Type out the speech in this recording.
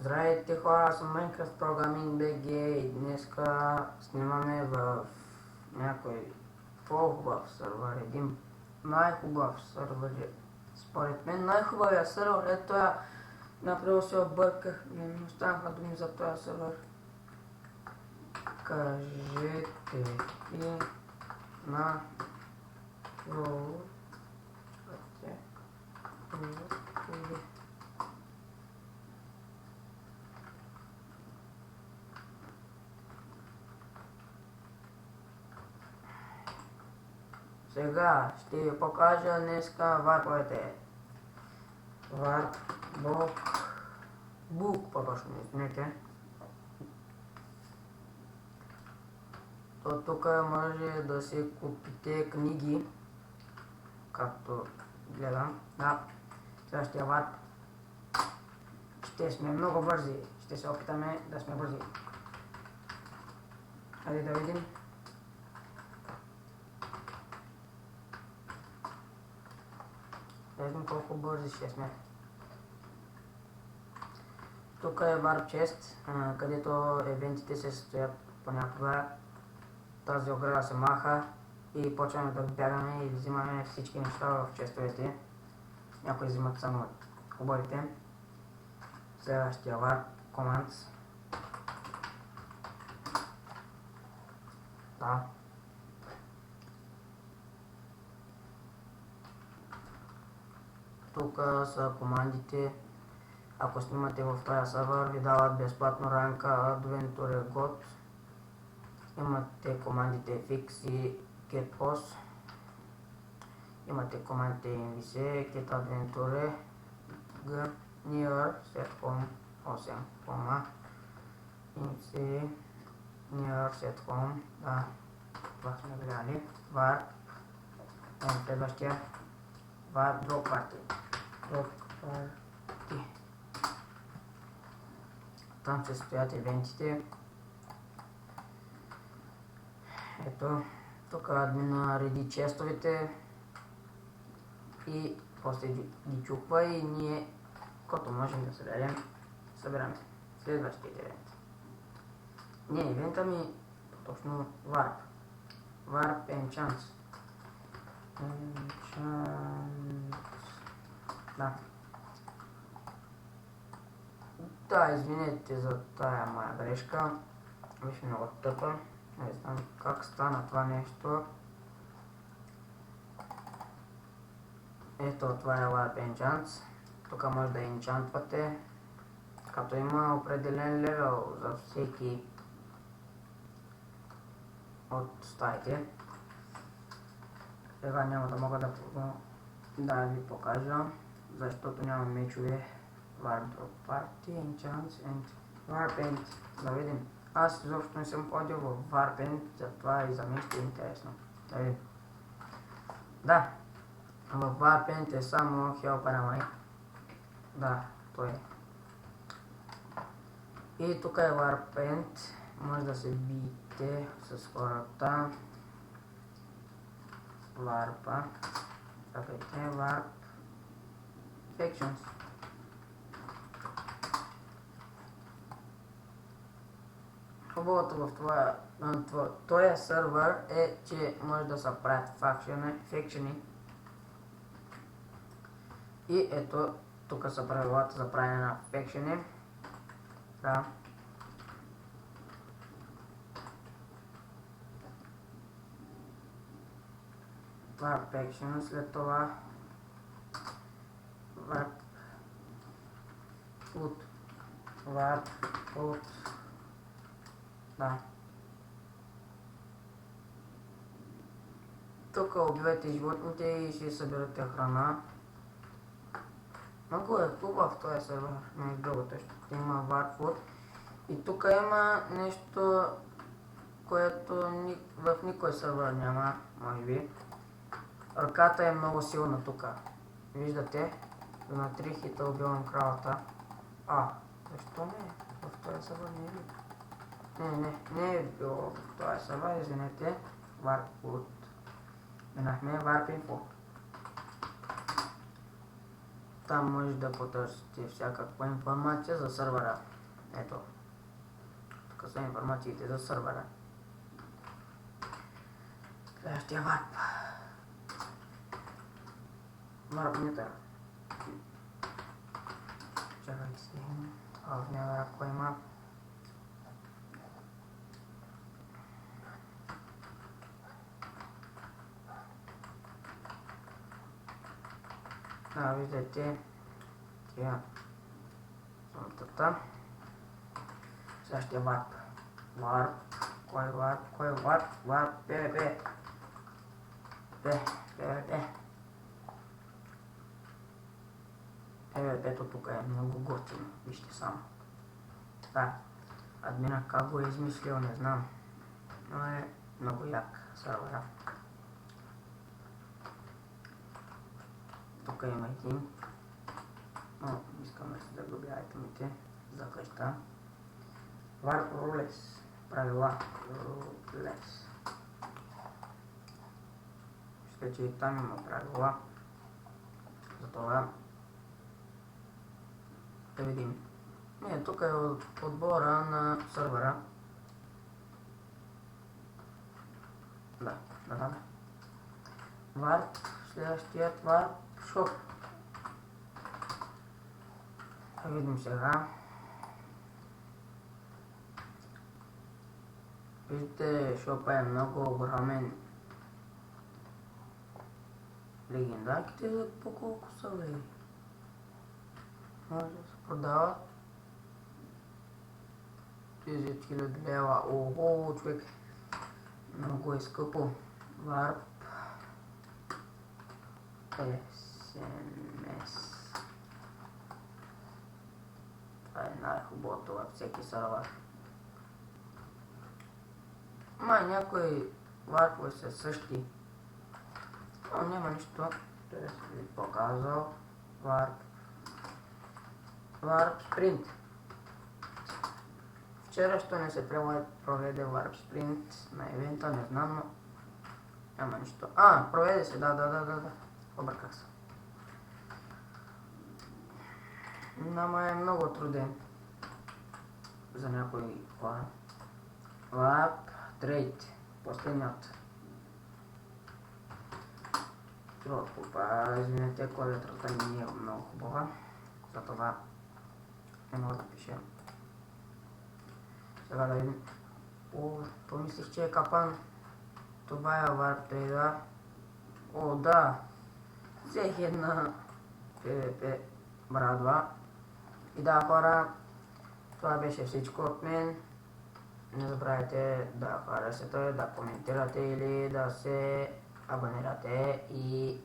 Здравейте хора, аз съм Minecraft Programming BG и днеска снимаме в някой по-хубав сървър, един най-хубав сървър. Според мен най-хубавия сървър е това. Направо се обърках, не останаха думи за този сървър. Кажете и на Сега ще ви покажа днеска варповете. Бук по-точно, извинете. То тук може да се купите книги, както гледам. Да, следващия варп. Ще сме много бързи. Ще се опитаме да сме бързи. Хайде да видим. Да видим колко бързи ще сме. Тук е варп чест, където евентите се състоят понякога. Тази ограда се маха и почваме да бягаме и взимаме всички неща в честовете. Някои взимат само хубавите. Следващия варп, commands. Да. Тук са командите. Ако снимате в този сервер, ви дават безплатно ранка Adventure God. Имате командите Fix и GetPost. Имате командите MVC, Get Adventure, G, Near, Set Home, 8, MVC, Near, Set Home, да, това сме гледали. Var, следващия, Var, Drop Party. Там се стоят евентите. Ето, тук админа реди честовете и после ги чуква и ние, като можем да съберем, събираме следващите евент. Не евента ми, точно Warp. Warp Enchants. Да. Да, извинете за тая моя грешка. Беше много тъпа. Не знам как стана това нещо. Ето, това е Warp Enchants. Тук може да енчантвате, като има определен левел за всеки от стаите. Сега няма да мога да ви покажа, защото няма мечове. Warp Drop Party, Enchants and Warpaint. Да видим. Аз изобщо не съм ходил в Warpaint, затова и за мен ще е интересно. Да видим. Да, в Warpaint е само Helper май. Да, той е. И тук е Warpaint. Може да се биете с хората. Warp. Чакайте, Warp Factions. Хубавото в този сервер е, че може да се правят факшени. И ето, тук са правилата за правене на факшени. Да. Това е факшен, след това Warp Food. Да. Тук убивайте животните и ще съберете храна. Много е хубав този сервер, между другото, ще има Warp Food. И тук има нещо, което в никой сервер няма, може би. Ръката е много силна тук. Виждате? На 3 хита убивам кравата. Защо не? В този сервер не е ли? Не е било в този сервер, извинете. Warp Food. Минахме Warp Info. Там може да потърсите всякаква информация за сервера. Ето. Тук са информациите за сървъра. Следващия варп. Варп не трябва. Чакайте си. Няма ако има. Виждате тия зонтата. Следващия варп. Варп. Кой е варп? Кой е варп? Варп. ПВП. ПВП-то тук е много готино. Вижте само. Да. Админа как го е измислил, не знам. Но е много як сървъра. Тук има един. Но искам да се загубя айтемите за къща. Варп рулес. Правила. Рулес. Ще че и там има правила. Затова да видим. Не, тук е отбора на сървъра. Да. Варп. Следващият варп. Шоп. Да видим сега. Виждате, шопа е много огромен. Легендарките за по колко са, бе? Може да се продават 10 000 лева. Ого, човек. Много е скъпо. Варп. SMS. Това е най-хубавото във всеки сървър. Някои варпове са същи. Но няма нищо. Да ви показал. Варп спринт. Вчера ще не се проведе варп спринт на ивента, не знам, но няма нищо. Проведе се, да. Обърках се. Нама е много труден за някои хора. Варп трейд. Последният. Извинете, клавиатурата ми е много хубава. Затова не мога да пиша. Сега да видим. Помислих, че е капан. Това е варп трейда. Да. Взех една PvP брадва. И да, хора, това беше всичко от мен. Не забравяйте да харесате, да коментирате или да се абонирате и